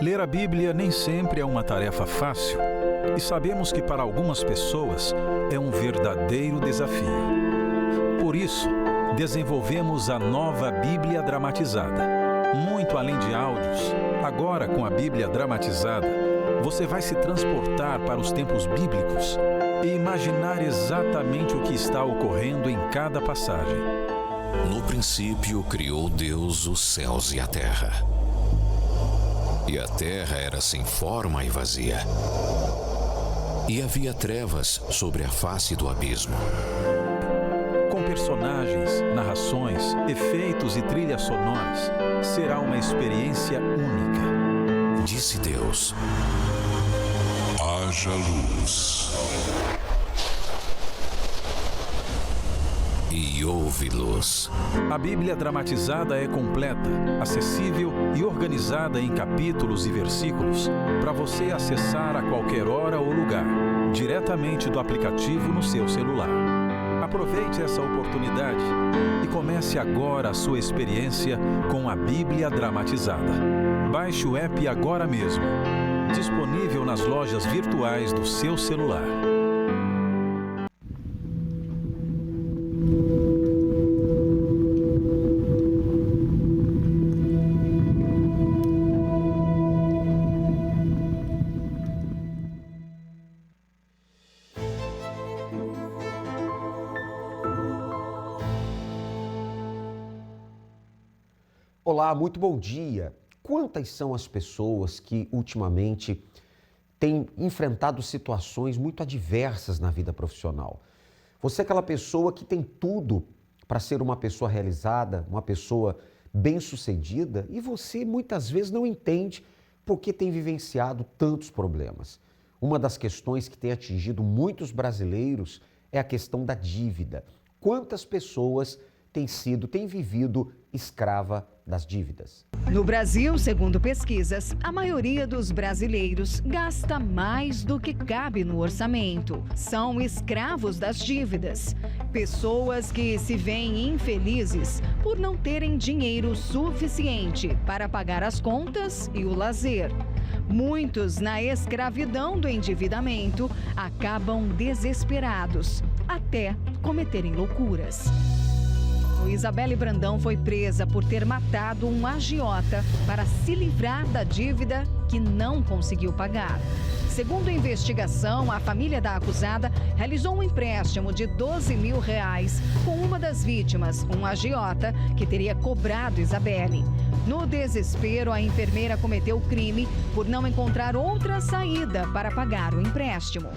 Ler a Bíblia nem sempre é uma tarefa fácil, e sabemos que para algumas pessoas é um verdadeiro desafio. Por isso, desenvolvemos a nova Bíblia Dramatizada. Muito além de áudios, agora com a Bíblia Dramatizada, você vai se transportar para os tempos bíblicos e imaginar exatamente o que está ocorrendo em cada passagem. No princípio criou Deus os céus e a terra. E a terra era sem forma e vazia. E havia trevas sobre a face do abismo. Com personagens, narrações, efeitos e trilhas sonoras, será uma experiência única. Disse Deus: haja luz. E houve luz. A Bíblia Dramatizada é completa, acessível e organizada em capítulos e versículos para você acessar a qualquer hora ou lugar, diretamente do aplicativo no seu celular. Aproveite essa oportunidade e comece agora a sua experiência com a Bíblia Dramatizada. Baixe o app agora mesmo, disponível nas lojas virtuais do seu celular. Olá, muito bom dia. Quantas são as pessoas que ultimamente têm enfrentado situações muito adversas na vida profissional? Você é aquela pessoa que tem tudo para ser uma pessoa realizada, uma pessoa bem-sucedida e você muitas vezes não entende por que tem vivenciado tantos problemas. Uma das questões que tem atingido muitos brasileiros é a questão da dívida. Quantas pessoas têm vivido escrava das dívidas? No Brasil, segundo pesquisas, a maioria dos brasileiros gasta mais do que cabe no orçamento. São escravos das dívidas. Pessoas que se veem infelizes por não terem dinheiro suficiente para pagar as contas e o lazer. Muitos, na escravidão do endividamento, acabam desesperados, até cometerem loucuras. Isabelle Brandão foi presa por ter matado um agiota para se livrar da dívida que não conseguiu pagar. Segundo a investigação, a família da acusada realizou um empréstimo de R$12 mil com uma das vítimas, um agiota, que teria cobrado Isabelle. No desespero, a enfermeira cometeu o crime por não encontrar outra saída para pagar o empréstimo.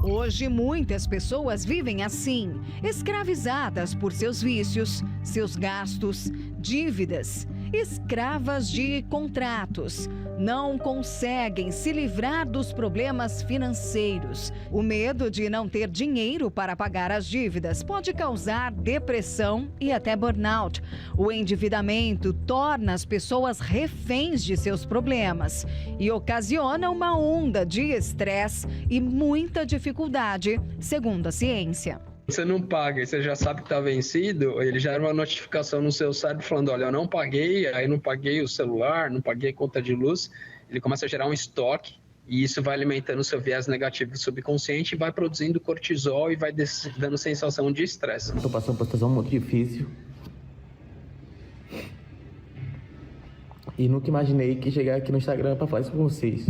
Hoje, muitas pessoas vivem assim, escravizadas por seus vícios, seus gastos, dívidas, escravas de contratos. Não conseguem se livrar dos problemas financeiros. O medo de não ter dinheiro para pagar as dívidas pode causar depressão e até burnout. O endividamento torna as pessoas reféns de seus problemas e ocasiona uma onda de estresse e muita dificuldade, segundo a ciência. Você não paga e você já sabe que está vencido, ele gera uma notificação no seu cérebro falando, olha, eu não paguei, aí não paguei o celular, não paguei a conta de luz. Ele começa a gerar um estoque e isso vai alimentando o seu viés negativo do subconsciente e vai produzindo cortisol e vai dando sensação de estresse. Estou passando por uma situação muito difícil e nunca imaginei que chegar aqui no Instagram para falar isso com vocês.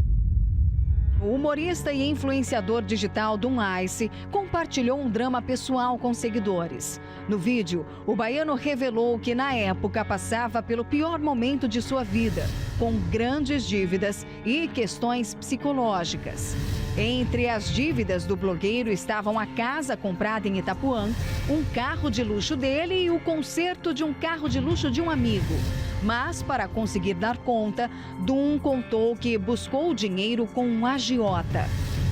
O humorista e influenciador digital Dum Ice compartilhou um drama pessoal com seguidores. No vídeo, o baiano revelou que na época passava pelo pior momento de sua vida, com grandes dívidas e questões psicológicas. Entre as dívidas do blogueiro estavam a casa comprada em Itapuã, um carro de luxo dele e o conserto de um carro de luxo de um amigo. Mas, para conseguir dar conta, Dum contou que buscou o dinheiro com um agiota.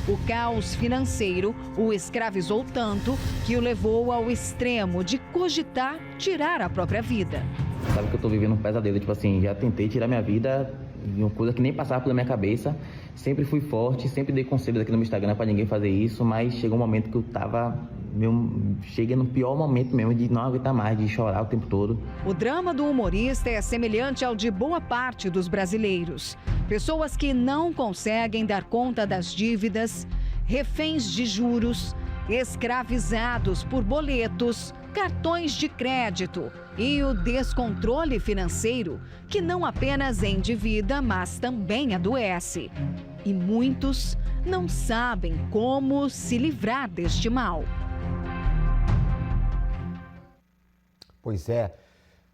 O caos financeiro o escravizou tanto que o levou ao extremo de cogitar tirar a própria vida. Sabe que eu tô vivendo um pesadelo, tipo assim, já tentei tirar minha vida, uma coisa que nem passava pela minha cabeça. Sempre fui forte, sempre dei conselhos aqui no meu Instagram pra ninguém fazer isso, mas chegou um momento que eu tava chega no pior momento mesmo de não aguentar mais, de chorar o tempo todo. O drama do humorista é semelhante ao de boa parte dos brasileiros. Pessoas que não conseguem dar conta das dívidas, reféns de juros, escravizados por boletos, cartões de crédito e o descontrole financeiro, que não apenas endivida, mas também adoece. E muitos não sabem como se livrar deste mal. Pois é,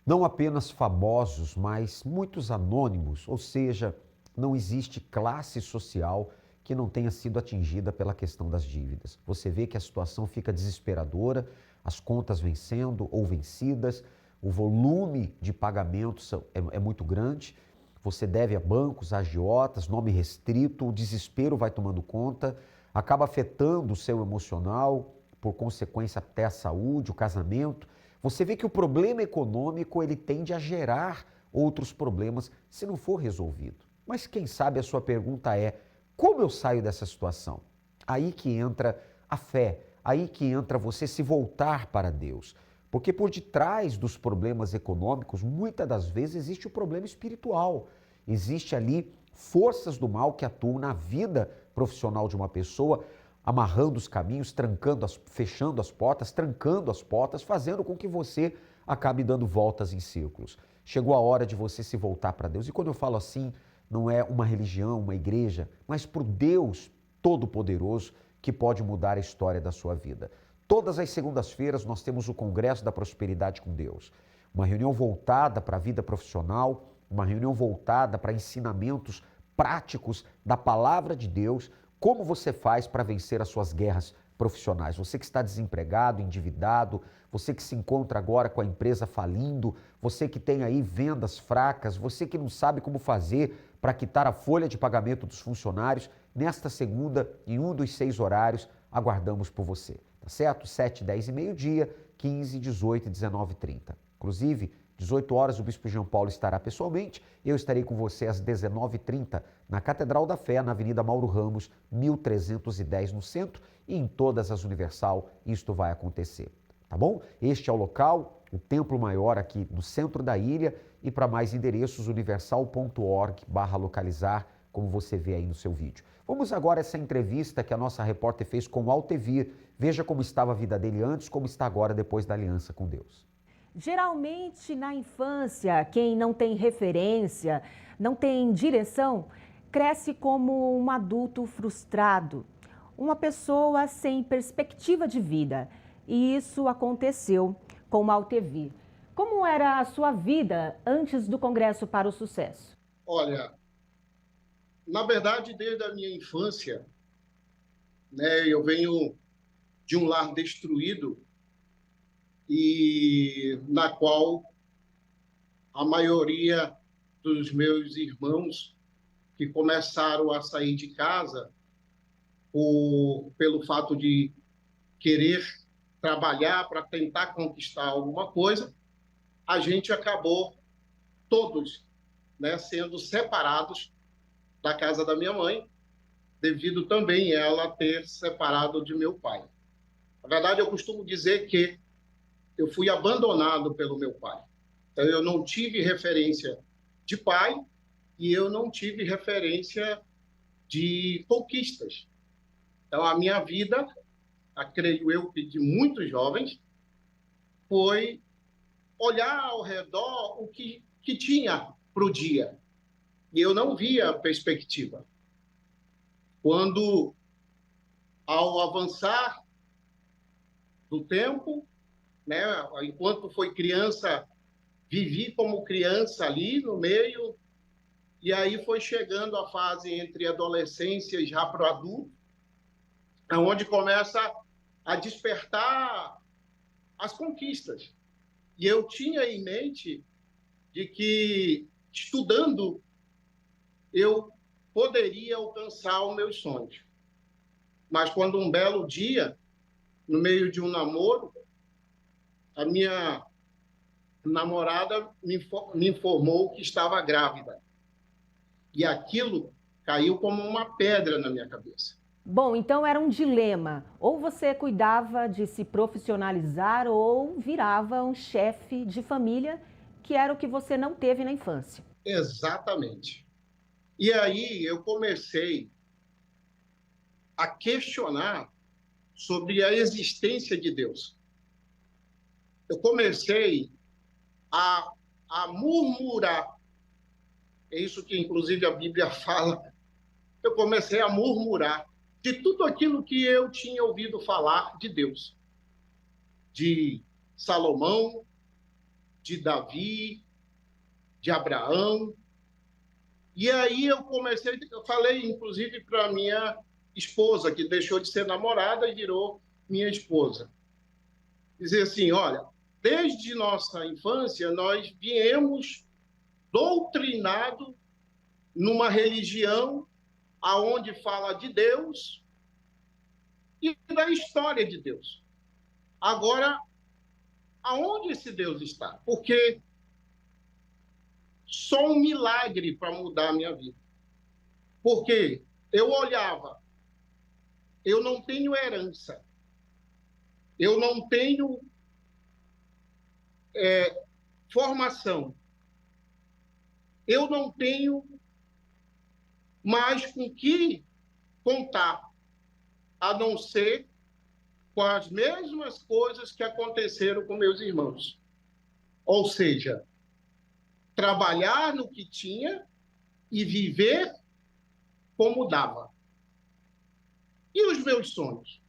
não apenas famosos, mas muitos anônimos, ou seja, não existe classe social que não tenha sido atingida pela questão das dívidas. Você vê que a situação fica desesperadora, as contas vencendo ou vencidas, o volume de pagamentos é muito grande, você deve a bancos, a agiotas, nome restrito, o desespero vai tomando conta, acaba afetando o seu emocional, por consequência até a saúde, o casamento. Você vê que o problema econômico ele tende a gerar outros problemas se não for resolvido. Mas quem sabe a sua pergunta é: como eu saio dessa situação? Aí que entra a fé, aí que entra você se voltar para Deus. Porque por detrás dos problemas econômicos, muitas das vezes existe o problema espiritual. Existe ali forças do mal que atuam na vida profissional de uma pessoa, amarrando os caminhos, fechando as portas, trancando as portas, fazendo com que você acabe dando voltas em círculos. Chegou a hora de você se voltar para Deus. E quando eu falo assim, não é uma religião, uma igreja, mas para o Deus Todo-Poderoso que pode mudar a história da sua vida. Todas as segundas-feiras nós temos o Congresso da Prosperidade com Deus. Uma reunião voltada para a vida profissional, uma reunião voltada para ensinamentos práticos da Palavra de Deus, como você faz para vencer as suas guerras profissionais. Você que está desempregado, endividado, você que se encontra agora com a empresa falindo, você que tem aí vendas fracas, você que não sabe como fazer para quitar a folha de pagamento dos funcionários, nesta segunda, em um dos 6 horários, aguardamos por você. Tá certo? 7, 10 e meio-dia, 15, 18 e 19 e 30. Inclusive, 18 horas o Bispo Jean Paulo estará pessoalmente. Eu estarei com você às 19h30 na Catedral da Fé, na Avenida Mauro Ramos, 1310 no centro, e em todas as Universal isto vai acontecer. Tá bom? Este é o local, o Templo Maior aqui no centro da ilha, e para mais endereços, universal.org/localizar, como você vê aí no seu vídeo. Vamos agora a essa entrevista que a nossa repórter fez com o Altevir. Veja como estava a vida dele antes, como está agora depois da aliança com Deus. Geralmente, na infância, quem não tem referência, não tem direção, cresce como um adulto frustrado, uma pessoa sem perspectiva de vida. E isso aconteceu com o Altevir. Como era a sua vida antes do Congresso para o Sucesso? Olha, na verdade, desde a minha infância, né, eu venho de um lar destruído e na qual a maioria dos meus irmãos que começaram a sair de casa pelo fato de querer trabalhar para tentar conquistar alguma coisa, a gente acabou todos, né, sendo separados da casa da minha mãe, devido também ela ter separado de meu pai. Na verdade, eu costumo dizer que eu fui abandonado pelo meu pai. Então, eu não tive referência de pai e eu não tive referência de conquistas. Então, a minha vida, creio eu que de muitos jovens, foi olhar ao redor o que tinha para o dia. E eu não via perspectiva. Quando, ao avançar do tempo, né, enquanto foi criança, vivi como criança ali no meio, e aí foi chegando a fase entre adolescência e já para o adulto, onde começa a despertar as conquistas. E eu tinha em mente de que, estudando, eu poderia alcançar os meus sonhos. Mas quando um belo dia, no meio de um namoro, a minha namorada me informou que estava grávida. E aquilo caiu como uma pedra na minha cabeça. Bom, então era um dilema. Ou você cuidava de se profissionalizar ou virava um chefe de família, que era o que você não teve na infância. Exatamente. E aí eu comecei a questionar sobre a existência de Deus. Eu comecei a murmurar. É isso que, inclusive, a Bíblia fala. Eu comecei a murmurar de tudo aquilo que eu tinha ouvido falar de Deus. De Salomão, de Davi, de Abraão. E aí eu falei, inclusive, para minha esposa, que deixou de ser namorada e virou minha esposa. Dizer assim, olha, desde nossa infância, nós viemos doutrinado numa religião aonde fala de Deus e da história de Deus. Agora, aonde esse Deus está? Porque só um milagre para mudar a minha vida. Porque eu olhava, eu não tenho herança, eu não tenho formação, eu não tenho mais com que contar, a não ser com as mesmas coisas que aconteceram com meus irmãos. Ou seja, trabalhar no que tinha e viver como dava. E os meus sonhos?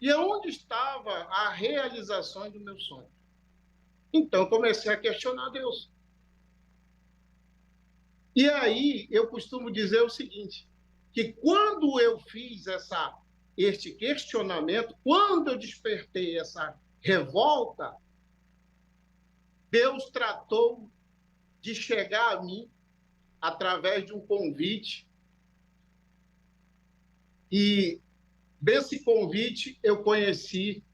E aonde estava a realização dos meus sonhos? Então, comecei a questionar Deus. E aí, eu costumo dizer o seguinte, que quando eu fiz este questionamento, quando eu despertei essa revolta, Deus tratou de chegar a mim através de um convite. E desse convite eu conheci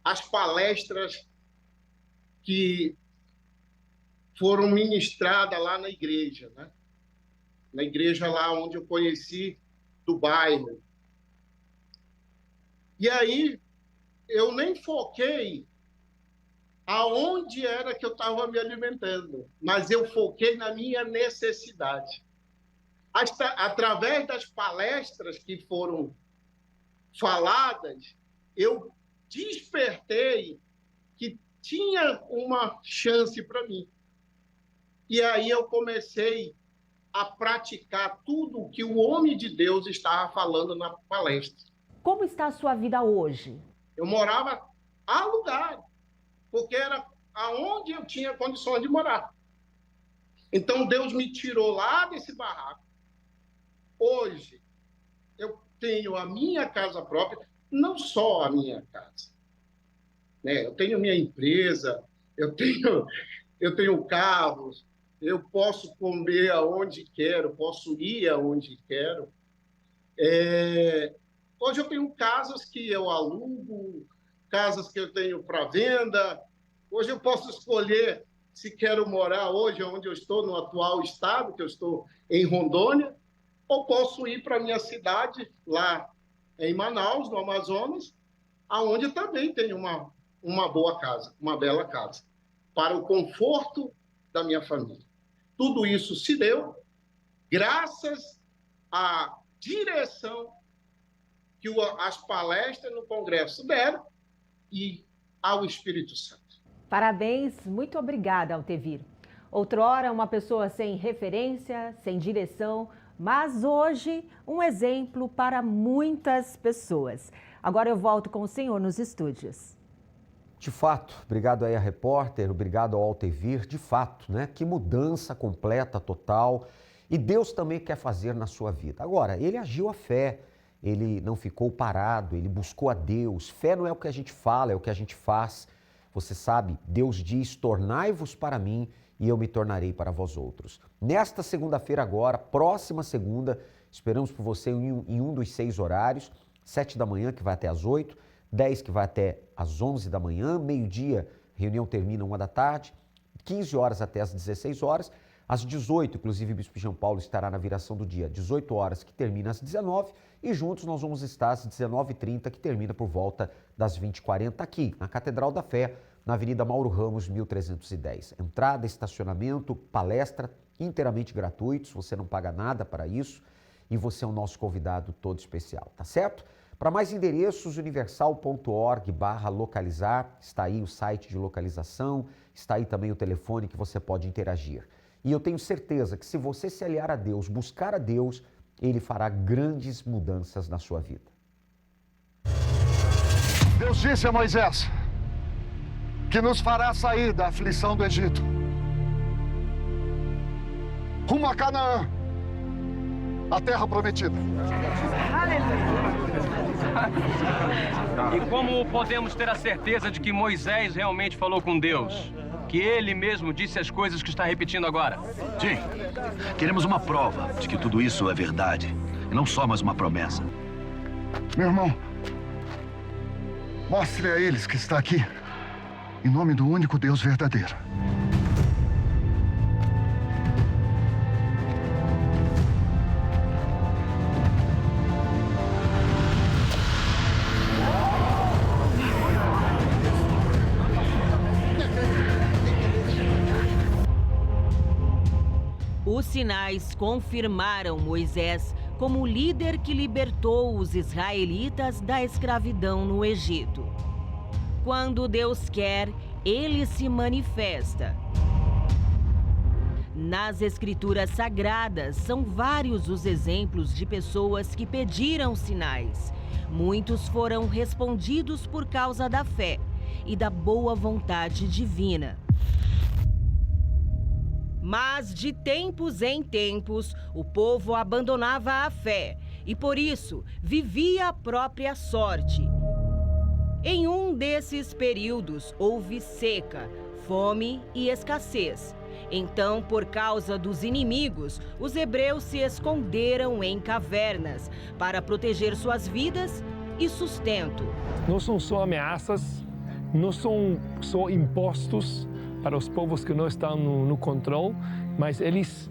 as palestras que foram ministradas lá na igreja, né? Na igreja lá onde eu conheci do bairro. E aí eu nem foquei aonde era que eu estava me alimentando, mas eu foquei na minha necessidade. Através das palestras que foram faladas, eu despertei que tinha uma chance para mim. E aí eu comecei a praticar tudo o que o homem de Deus estava falando na palestra. Como está a sua vida hoje? Eu morava alugado, porque era aonde eu tinha condições de morar. Então, Deus me tirou lá desse barraco. Hoje, eu tenho a minha casa própria, não só a minha casa. Né? Eu tenho minha empresa, eu tenho carros, eu posso comer aonde quero, posso ir aonde quero. Hoje eu tenho casas que eu alugo, casas que eu tenho para venda. Hoje eu posso escolher se quero morar hoje onde eu estou, no atual estado, que eu estou em Rondônia, ou posso ir para a minha cidade, lá em Manaus, no Amazonas, onde eu também tenho uma boa casa, uma bela casa, para o conforto da minha família. Tudo isso se deu graças à direção que as palestras no Congresso deram e ao Espírito Santo. Parabéns, muito obrigada, Altevir. Outrora, uma pessoa sem referência, sem direção, mas hoje um exemplo para muitas pessoas. Agora eu volto com o senhor nos estúdios. De fato, obrigado aí a repórter, obrigado ao Altevir, de fato, né? Que mudança completa, total. E Deus também quer fazer na sua vida. Agora, ele agiu à fé, ele não ficou parado, ele buscou a Deus. Fé não é o que a gente fala, é o que a gente faz. Você sabe, Deus diz, tornai-vos para mim e eu me tornarei para vós outros. Nesta segunda-feira agora, próxima segunda, esperamos por você em um dos 6 horários, 7 da manhã, que vai até às 8, 10 que vai até às 11 da manhã, meio-dia, reunião termina 1 da tarde, 15 horas até as 16 horas. Às 18, inclusive, o Bispo Jean Paulo estará na viração do dia, 18 horas, que termina às 19, e juntos nós vamos estar às 19h30, que termina por volta das 20h40, aqui na Catedral da Fé, na Avenida Mauro Ramos, 1310. Entrada, estacionamento, palestra, inteiramente gratuitos, você não paga nada para isso, e você é o nosso convidado todo especial, tá certo? Para mais endereços, universal.org/localizar, está aí o site de localização, está aí também o telefone que você pode interagir. E eu tenho certeza que se você se aliar a Deus, buscar a Deus, Ele fará grandes mudanças na sua vida. Deus disse a Moisés que nos fará sair da aflição do Egito, rumo a Canaã, a terra prometida. E como podemos ter a certeza de que Moisés realmente falou com Deus? Que ele mesmo disse as coisas que está repetindo agora? Sim. Queremos uma prova de que tudo isso é verdade e não só mais uma promessa. Meu irmão, mostre a eles que está aqui em nome do único Deus verdadeiro. Os sinais confirmaram Moisés como o líder que libertou os israelitas da escravidão no Egito. Quando Deus quer, Ele se manifesta. Nas Escrituras Sagradas, são vários os exemplos de pessoas que pediram sinais. Muitos foram respondidos por causa da fé e da boa vontade divina. Mas de tempos em tempos, o povo abandonava a fé e, por isso, vivia a própria sorte. Em um desses períodos, houve seca, fome e escassez. Então, por causa dos inimigos, os hebreus se esconderam em cavernas para proteger suas vidas e sustento. Não são só ameaças, não são só impostos para os povos que não estão no controle, mas eles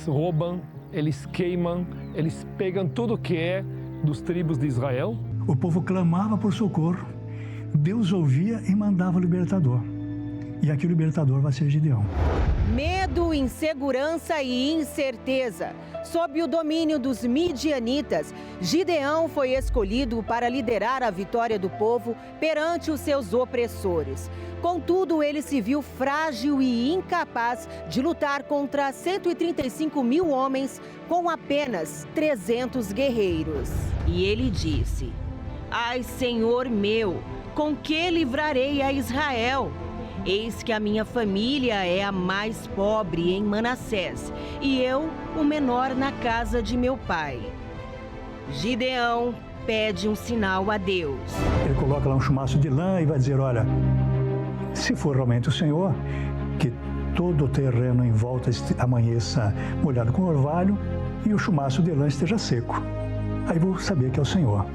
roubam, eles queimam, eles pegam tudo que é dos tribos de Israel. O povo clamava por socorro, Deus ouvia e mandava o libertador. E aqui o libertador vai ser Gideão. Medo, insegurança e incerteza. Sob o domínio dos midianitas, Gideão foi escolhido para liderar a vitória do povo perante os seus opressores. Contudo, ele se viu frágil e incapaz de lutar contra 135 mil homens com apenas 300 guerreiros. E ele disse: Ai, Senhor meu, com que livrarei a Israel? Eis que a minha família é a mais pobre em Manassés, e eu o menor na casa de meu pai. Gideão pede um sinal a Deus. Ele coloca lá um chumaço de lã e vai dizer, olha, se for realmente o Senhor, que todo o terreno em volta amanheça molhado com orvalho e o chumaço de lã esteja seco. Aí vou saber que é o Senhor.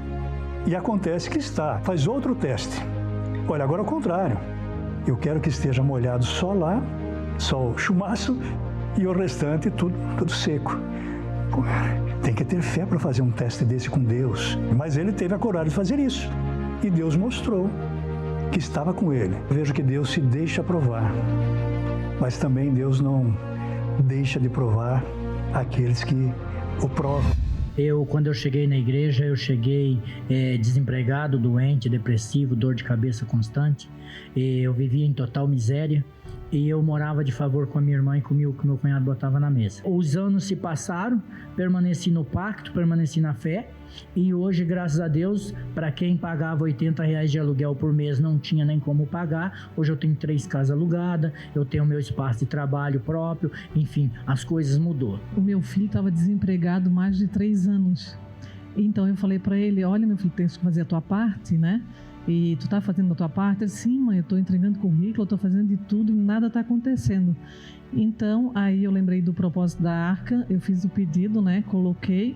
E acontece que está. Faz outro teste. Olha, agora é o contrário. Eu quero que esteja molhado só lá, só o chumaço e o restante tudo seco. Pô, tem que ter fé para fazer um teste desse com Deus. Mas ele teve a coragem de fazer isso. E Deus mostrou que estava com ele. Eu vejo que Deus se deixa provar. Mas também Deus não deixa de provar aqueles que o provam. Quando eu cheguei na igreja, eu cheguei desempregado, doente, depressivo, dor de cabeça constante. Eu vivia em total miséria e eu morava de favor com a minha irmã e comia o que meu cunhado botava na mesa. Os anos se passaram, permaneci no pacto, permaneci na fé e hoje, graças a Deus, para quem pagava R$80 de aluguel por mês não tinha nem como pagar. Hoje eu tenho 3 casas alugadas, eu tenho meu espaço de trabalho próprio, enfim, as coisas mudou. O meu filho estava desempregado mais de 3 anos. Então eu falei para ele, olha meu filho, tens que fazer a tua parte, né? E tu tá fazendo a tua parte? Ele, sim, mãe, eu tô entregando currículo, eu tô fazendo de tudo e nada tá acontecendo. Então, aí eu lembrei do propósito da arca, eu fiz o pedido, né? Coloquei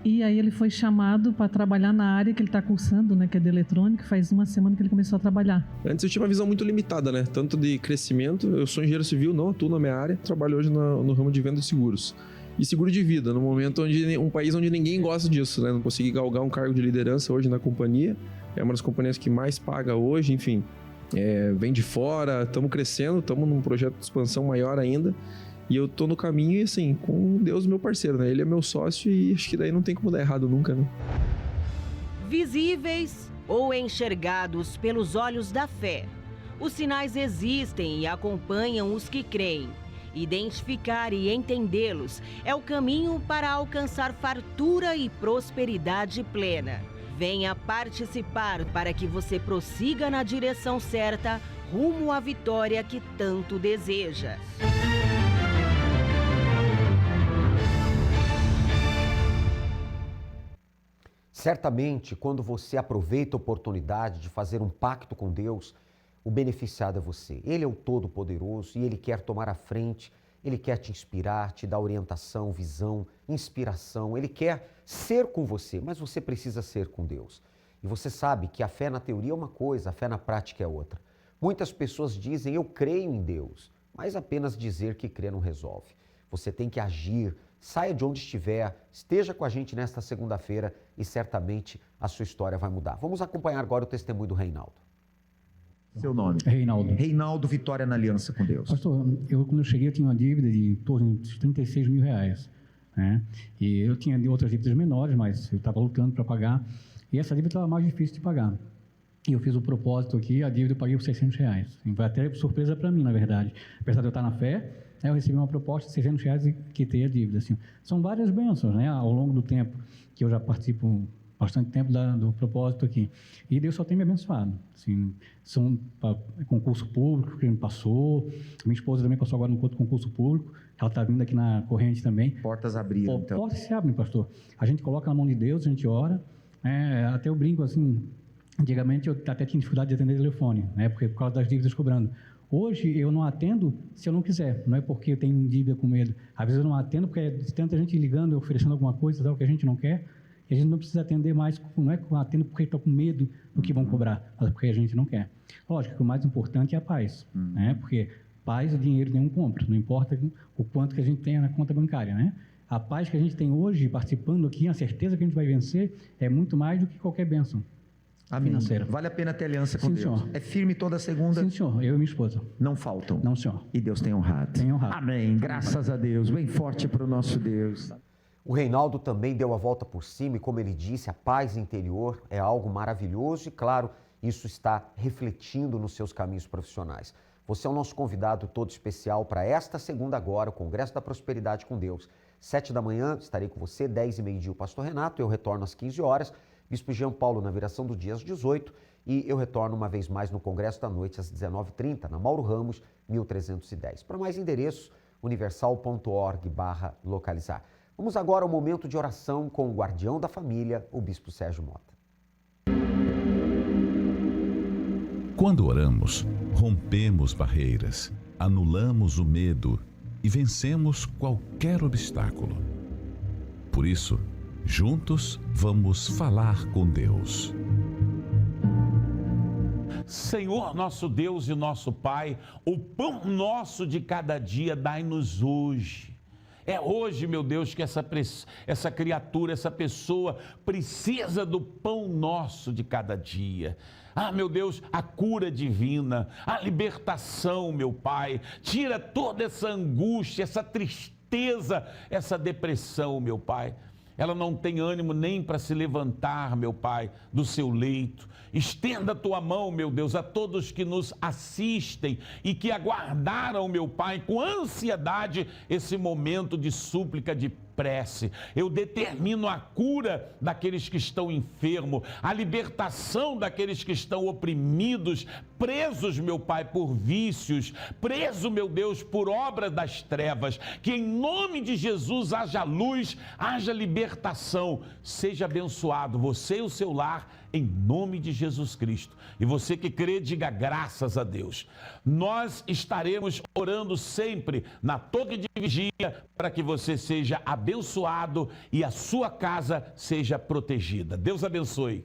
E aí ele foi chamado para trabalhar na área que ele está cursando, né, que é de eletrônica. Faz uma semana que ele começou a trabalhar. Antes eu tinha uma visão muito limitada, né? Tanto de crescimento, eu sou engenheiro civil, não atuo na minha área, trabalho hoje no ramo de venda de seguros. E seguro de vida, no momento onde um país onde ninguém gosta disso, né? Não consegui galgar um cargo de liderança hoje na companhia. É uma das companhias que mais paga hoje, enfim. Vem de fora, estamos crescendo, estamos num projeto de expansão maior ainda. E eu tô no caminho, assim, com Deus, meu parceiro, né? Ele é meu sócio e acho que daí não tem como dar errado nunca, né? Visíveis ou enxergados pelos olhos da fé, os sinais existem e acompanham os que creem. Identificar e entendê-los é o caminho para alcançar fartura e prosperidade plena. Venha participar para que você prossiga na direção certa, rumo à vitória que tanto deseja. Certamente, quando você aproveita a oportunidade de fazer um pacto com Deus, o beneficiado é você. Ele é o Todo-Poderoso e Ele quer tomar a frente, Ele quer te inspirar, te dar orientação, visão, inspiração. Ele quer ser com você, mas você precisa ser com Deus. E você sabe que a fé na teoria é uma coisa, a fé na prática é outra. Muitas pessoas dizem, eu creio em Deus, mas apenas dizer que crê não resolve. Você tem que agir, saia de onde estiver, esteja com a gente nesta segunda-feira e certamente a sua história vai mudar. Vamos acompanhar agora o testemunho do Reinaldo. Seu nome? Reinaldo. Reinaldo, vitória na aliança com Deus. Pastor, quando eu cheguei eu tinha uma dívida de em torno de 36 mil reais. Né? E eu tinha outras dívidas menores, mas eu estava lutando para pagar. E essa dívida estava mais difícil de pagar. E eu fiz o propósito aqui, a dívida eu paguei por 600 reais. Foi até surpresa para mim, na verdade. Apesar de eu estar na fé, eu recebi uma proposta de 600 reais e quitei a dívida. Assim. São várias bênçãos, né? Ao longo do tempo que eu já participo bastante tempo do propósito aqui. E Deus só tem me abençoado. Assim, são concurso público que me passou. Minha esposa também passou agora no concurso público. Ela está vindo aqui na corrente também. Portas abriram, então. Portas se abrem, pastor. A gente coloca na mão de Deus, a gente ora. Até eu brinco assim, antigamente eu até tinha dificuldade de atender telefone, né? Porque por causa das dívidas cobrando. Hoje eu não atendo se eu não quiser, não é porque eu tenho dívida com medo. Às vezes eu não atendo porque tem tanta gente ligando, oferecendo alguma coisa, tal, que a gente não quer. E a gente não precisa atender mais, não é atendo porque está com medo do que vão cobrar, mas porque a gente não quer. Lógico que o mais importante é a paz, né? Porque paz e dinheiro nenhum compra, não importa o quanto que a gente tenha na conta bancária, né? A paz que a gente tem hoje, participando aqui, a certeza que a gente vai vencer, é muito mais do que qualquer bênção financeira. Vale a pena ter aliança com Sim, Deus? Senhor. É firme toda segunda? Sim, senhor. Eu e minha esposa. Não faltam? Não, senhor. E Deus tem honrado? Tem honrado. Amém. Graças a Deus. Bem forte para o nosso Deus. O Reinaldo também deu a volta por cima e, como ele disse, a paz interior é algo maravilhoso e, claro, isso está refletindo nos seus caminhos profissionais. Você é o nosso convidado todo especial para esta segunda agora, o Congresso da Prosperidade com Deus. 7 da manhã estarei com você, 10 e meio-dia o Pastor Renato, eu retorno às 15 horas, Bispo Jean Paulo na viração do dia às 18 e eu retorno uma vez mais no Congresso da Noite às 19h30, na Mauro Ramos, 1310. Para mais endereços, universal.org/localizar. Vamos agora ao momento de oração com o guardião da família, o Bispo Sérgio Mota. Quando oramos, rompemos barreiras, anulamos o medo e vencemos qualquer obstáculo. Por isso, juntos vamos falar com Deus. Senhor, nosso Deus e nosso Pai, o pão nosso de cada dia dai-nos hoje. É hoje, meu Deus, que essa criatura, essa pessoa precisa do pão nosso de cada dia. Ah, meu Deus, a cura divina, a libertação, meu Pai. Tira toda essa angústia, essa tristeza, essa depressão, meu Pai. Ela não tem ânimo nem para se levantar, meu Pai, do seu leito. Estenda a tua mão, meu Deus, a todos que nos assistem e que aguardaram, meu Pai, com ansiedade esse momento de súplica, de prece. Eu determino a cura daqueles que estão enfermos, a libertação daqueles que estão oprimidos presos, meu Pai, por vícios, presos, meu Deus, por obra das trevas. Que em nome de Jesus haja luz, haja libertação. Seja abençoado você e o seu lar, em nome de Jesus Cristo. E você que crê, diga graças a Deus. Nós estaremos orando sempre na toque de vigia para que você seja abençoado e a sua casa seja protegida. Deus abençoe.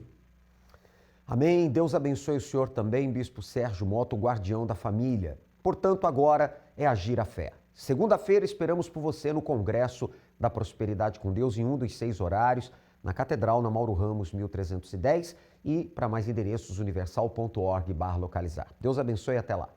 Amém. Deus abençoe o senhor também, Bispo Sérgio Mota, o guardião da família. Portanto, agora é agir a fé. Segunda-feira esperamos por você no Congresso da Prosperidade com Deus em um dos 6 horários, na Catedral, na Mauro Ramos, 1310, e para mais endereços, universal.org/localizar. Deus abençoe e até lá.